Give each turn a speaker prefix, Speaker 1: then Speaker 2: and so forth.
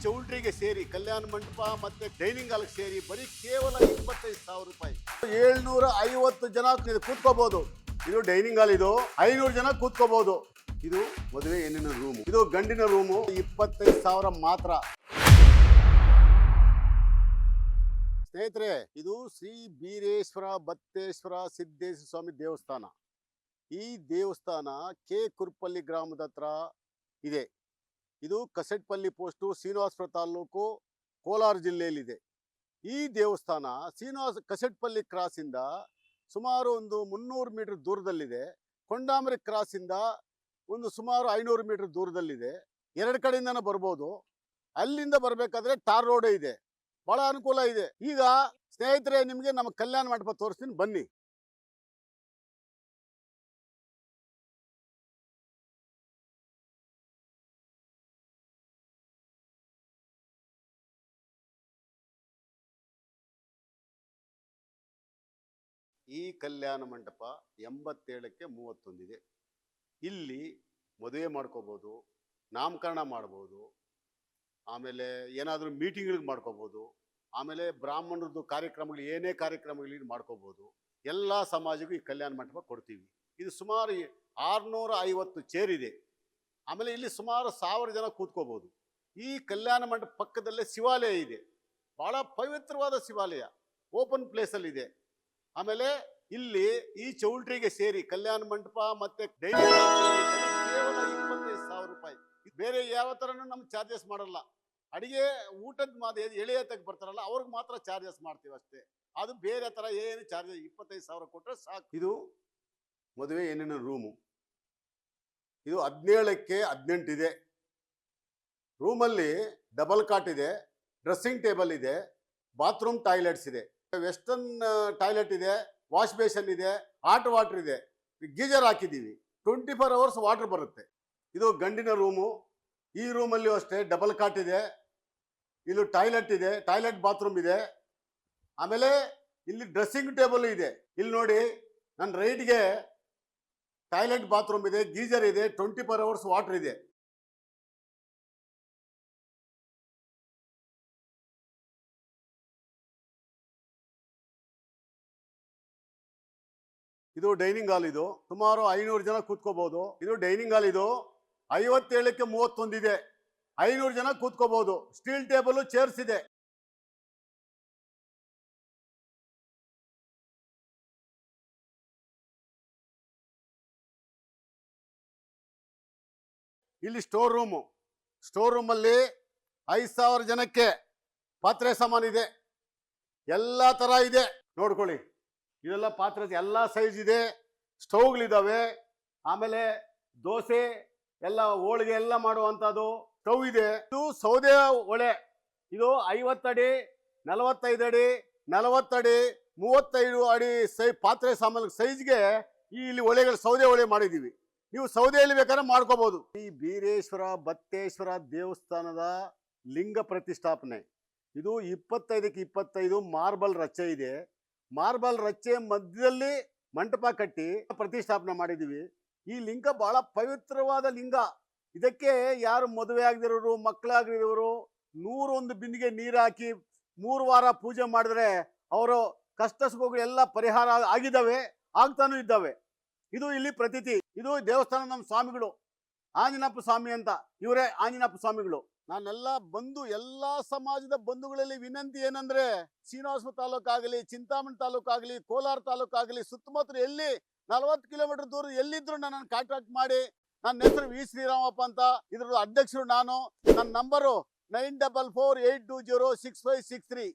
Speaker 1: ಚೌಲ್ಟ್ರಿಗೆ ಸೇರಿ ಕಲ್ಯಾಣ ಮಂಟಪ ಮತ್ತೆ dining hall ಸೇರಿ ಬರೀ ಕೇವಲ 25,000 ರೂಪಾಯಿ. 750 ಜನ ಕೂತ್ಕೋಬಹುದು. ಇದು ಡೈನಿಂಗ್ ಹಾಲ್, ಇದು 500 ಜನ ಕೂತ್ಕೋಬಹುದು. ಇದು ಮದುವೆ ಹೆಣ್ಣಿನ ರೂಮು, ಇದು ಗಂಡಿನ ರೂಮು. 25,000 ಮಾತ್ರ. ಸ್ನೇಹಿತರೆ, ಇದು ಶ್ರೀ ಬೀರೇಶ್ವರ ಬತ್ತೇಶ್ವರ ಸಿದ್ದೇಶ್ವರ ಸ್ವಾಮಿ ದೇವಸ್ಥಾನ. ಈ ದೇವಸ್ಥಾನ ಕೆ ಕುರ್ಪಲ್ಲಿ ಗ್ರಾಮದ ಹತ್ರ ಇದೆ. ಇದು ಕಸೆಟ್ಪಲ್ಲಿ ಪೋಸ್ಟು, ಶ್ರೀನಿವಾಸಪುರ ತಾಲೂಕು, ಕೋಲಾರ ಜಿಲ್ಲೆಯಲ್ಲಿದೆ. ಈ ದೇವಸ್ಥಾನ ಕಸೆಟ್ಪಲ್ಲಿ ಕ್ರಾಸಿಂದ ಸುಮಾರು ಒಂದು 300 ಮೀಟರ್ ದೂರದಲ್ಲಿದೆ. ಕೊಂಡಾಮರಿ ಕ್ರಾಸಿಂದ ಒಂದು ಸುಮಾರು 500 ಮೀಟರ್ ದೂರದಲ್ಲಿದೆ. ಎರಡು ಕಡೆಯಿಂದನೇ ಬರ್ಬೋದು. ಅಲ್ಲಿಂದ ಬರಬೇಕಾದ್ರೆ ಟಾರ್ ರೋಡ್ ಇದೆ, ಬಹಳ ಅನುಕೂಲ ಇದೆ. ಈಗ ಸ್ನೇಹಿತರೆ, ನಿಮಗೆ ನಮ್ಮ ಕಲ್ಯಾಣ ಮಂಟಪ ತೋರಿಸ್ತೀನಿ, ಬನ್ನಿ. ಈ ಕಲ್ಯಾಣ ಮಂಟಪ 87ಕ್ಕೆ 31 ಇದೆ. ಇಲ್ಲಿ ಮದುವೆ ಮಾಡ್ಕೋಬೋದು, ನಾಮಕರಣ ಮಾಡ್ಬೋದು, ಆಮೇಲೆ ಏನಾದರೂ ಮೀಟಿಂಗ್ಗಳಿಗೆ ಮಾಡ್ಕೋಬೋದು, ಆಮೇಲೆ ಬ್ರಾಹ್ಮಣರದ್ದು ಕಾರ್ಯಕ್ರಮಗಳು ಏನೇ ಕಾರ್ಯಕ್ರಮಗಳಿಗೆ ಮಾಡ್ಕೋಬೋದು. ಎಲ್ಲ ಸಮಾಜಕ್ಕೂ ಈ ಕಲ್ಯಾಣ ಮಂಟಪ ಕೊಡ್ತೀವಿ. ಇದು ಸುಮಾರು 650 ಚೇರ್ ಇದೆ. ಆಮೇಲೆ ಇಲ್ಲಿ ಸುಮಾರು 1000 ಜನ ಕೂತ್ಕೋಬೋದು. ಈ ಕಲ್ಯಾಣ ಮಂಟಪ ಪಕ್ಕದಲ್ಲೇ ಶಿವಾಲಯ ಇದೆ, ಭಾಳ ಪವಿತ್ರವಾದ ಶಿವಾಲಯ, ಓಪನ್ ಪ್ಲೇಸಲ್ಲಿದೆ. ಆಮೇಲೆ ಇಲ್ಲಿ ಈ ಚೌಲ್ಟ್ರಿಗೆ ಸೇರಿ ಕಲ್ಯಾಣ ಮಂಟಪ ಮತ್ತೆ ಡೈನಿಂಗ್ ಕೇವಲ 25,000 ರೂಪಾಯಿ. ಬೇರೆ ಯಾವ ಥರನೂ ನಮ್ಗೆ ಚಾರ್ಜಸ್ ಮಾಡಲ್ಲ. ಅಡಿಗೆ ಊಟದ ಎಳೆಯ ತಗ ಬರ್ತಾರಲ್ಲ, ಅವ್ರಿಗೆ ಮಾತ್ರ ಚಾರ್ಜಸ್ ಮಾಡ್ತೀವಿ ಅಷ್ಟೇ. ಅದು ಬೇರೆ ಥರ ಏನು ಚಾರ್ಜಸ್ 25,000 ಕೊಟ್ಟರೆ ಸಾಕು. ಇದು ಮದುವೆ ಹೆಣ್ಣಿನ ರೂಮು. ಇದು 17ಕ್ಕೆ 18 ಇದೆ. ರೂಮಲ್ಲಿ ಡಬಲ್ ಕಾಟ್ ಇದೆ, ಡ್ರೆಸ್ಸಿಂಗ್ ಟೇಬಲ್ ಇದೆ, ಬಾತ್ರೂಮ್ ಟಾಯ್ಲೆಟ್ಸ್ ಇದೆ, ವೆಸ್ಟರ್ನ್ ಟಾಯ್ಲೆಟ್ ಇದೆ, ವಾಶ್ ಬೇಸನ್ ಇದೆ, ಹಾಟ್ ವಾಟರ್ ಇದೆ, ಗೀಜರ್ ಹಾಕಿದ್ದೀವಿ. 24 ಅವರ್ಸ್ ವಾಟರ್ ಬರುತ್ತೆ. ಇದು ಗಂಡಿನ ರೂಮು. ಈ ರೂಮಲ್ಲಿಯೂ ಅಷ್ಟೇ ಡಬಲ್ ಕಾಟ್ ಇದೆ, ಇಲ್ಲಿ ಟಾಯ್ಲೆಟ್ ಇದೆ, ಟಾಯ್ಲೆಟ್ ಬಾತ್ರೂಮ್ ಇದೆ. ಆಮೇಲೆ ಇಲ್ಲಿ ಡ್ರೆಸ್ಸಿಂಗ್ ಟೇಬಲ್ ಇದೆ. ಇಲ್ಲಿ ನೋಡಿ, ನನ್ನ ರೈಟ್ಗೆ ಟಾಯ್ಲೆಟ್ ಬಾತ್ರೂಮ್ ಇದೆ, ಗೀಜರ್ ಇದೆ, 24 ಅವರ್ಸ್ ವಾಟರ್ ಇದೆ. ಇದು ಡೈನಿಂಗ್ ಹಾಲ್. ಇದು ಸುಮಾರು 500 ಜನ ಕೂತ್ಕೋಬಹುದು. ಇದು ಡೈನಿಂಗ್ ಹಾಲ್. ಇದು 57ಕ್ಕೆ 31 ಇದೆ. 500 ಜನ ಕೂತ್ಕೋಬಹುದು. ಸ್ಟೀಲ್ ಟೇಬಲ್, ಚೇರ್ಸ್ ಇದೆ. ಇಲ್ಲಿ ಸ್ಟೋರ್ ರೂಮು. ಸ್ಟೋರ್ ರೂಮಲ್ಲಿ 5,000 ಜನಕ್ಕೆ ಪಾತ್ರೆ ಸಾಮಾನು ಇದೆ, ಎಲ್ಲ ಥರ ಇದೆ. ನೋಡ್ಕೊಳ್ಳಿ, ಇದೆಲ್ಲ ಪಾತ್ರೆ ಎಲ್ಲ ಸೈಜ್ ಇದೆ. ಸ್ಟವ್ಗಳಿದ್ದಾವೆ. ಆಮೇಲೆ ದೋಸೆ ಎಲ್ಲ, ಹೋಳಿಗೆ ಎಲ್ಲ ಮಾಡುವಂಥದ್ದು ಸ್ಟವ್ ಇದೆ. ಇದು ಸೌದೆ ಒಲೆ. ಇದು 50 ಅಡಿ, 45 ಅಡಿ, 40 ಅಡಿ, 35 ಅಡಿ ಪಾತ್ರೆ ಸಾಮಾನು ಸೈಜ್ಗೆ ಇಲ್ಲಿ ಒಲೆಗಳು, ಸೌದೆ ಒಲೆ ಮಾಡಿದ್ದೀವಿ. ನೀವು ಸೌದೆಯಲ್ಲಿ ಬೇಕಾದ್ರೆ ಮಾಡ್ಕೋಬಹುದು. ಈ ಬೀರೇಶ್ವರ ಬತ್ತೇಶ್ವರ ದೇವಸ್ಥಾನದ ಲಿಂಗ ಪ್ರತಿಷ್ಠಾಪನೆ. ಇದು 25ಕ್ಕೆ 25 ಮಾರ್ಬಲ್ ರಚ್ಚೆ ಇದೆ. ಮಾರ್ಬಲ್ ರಚ್ಚೆ ಮಧ್ಯದಲ್ಲಿ ಮಂಟಪ ಕಟ್ಟಿ ಪ್ರತಿಷ್ಠಾಪನೆ ಮಾಡಿದ್ದೀವಿ. ಈ ಲಿಂಗ ಬಹಳ ಪವಿತ್ರವಾದ ಲಿಂಗ. ಇದಕ್ಕೆ ಯಾರು ಮದುವೆ ಆಗದಿರೋರು, ಮಕ್ಕಳಾಗಿರೋರು 101 ಬಿಂದಿಗೆ ನೀರು ಹಾಕಿ 3 ವಾರ ಪೂಜೆ ಮಾಡಿದ್ರೆ ಅವರು ಕಷ್ಟ ಸುಖಗಳು ಎಲ್ಲ ಪರಿಹಾರ ಆಗಿದ್ದಾವೆ, ಆಗ್ತಾನೂ ಇದ್ದಾವೆ. ಇದು ಇಲ್ಲಿ ಪ್ರತೀತಿ. ಇದು ದೇವಸ್ಥಾನ ನಮ್ಮ ಸ್ವಾಮಿಗಳು ಆಂಜನಪ್ಪ ಸ್ವಾಮಿ ಅಂತ, ಇವರೇ ಆಂಜನಪ್ಪ ಸ್ವಾಮಿಗಳು. ನಾನೆಲ್ಲ ಎಲ್ಲ ಸಮಾಜದ ಬಂಧುಗಳಲ್ಲಿ ವಿನಂತಿ ಏನಂದ್ರೆ, ಶ್ರೀನಿವಾಸಪುರ ತಾಲೂಕಾಗಲಿ, ಚಿಂತಾಮಣಿ ತಾಲೂಕಾಗಲಿ, ಕೋಲಾರ ತಾಲೂಕಾಗಲಿ, ಸುತ್ತಮುತ್ತ ಎಲ್ಲಿ 40 ಕಿಲೋಮೀಟರ್ ದೂರ ಎಲ್ಲಿದ್ರು ನನ್ನನ್ನು ಕಾಂಟ್ಯಾಕ್ಟ್ ಮಾಡಿ. ನನ್ನ ಹೆಸರು ವಿ ಶ್ರೀರಾಮಪ್ಪ ಅಂತ, ಇದ್ರ ಅಧ್ಯಕ್ಷರು ನಾನು. ನನ್ನ ನಂಬರು 9448206563.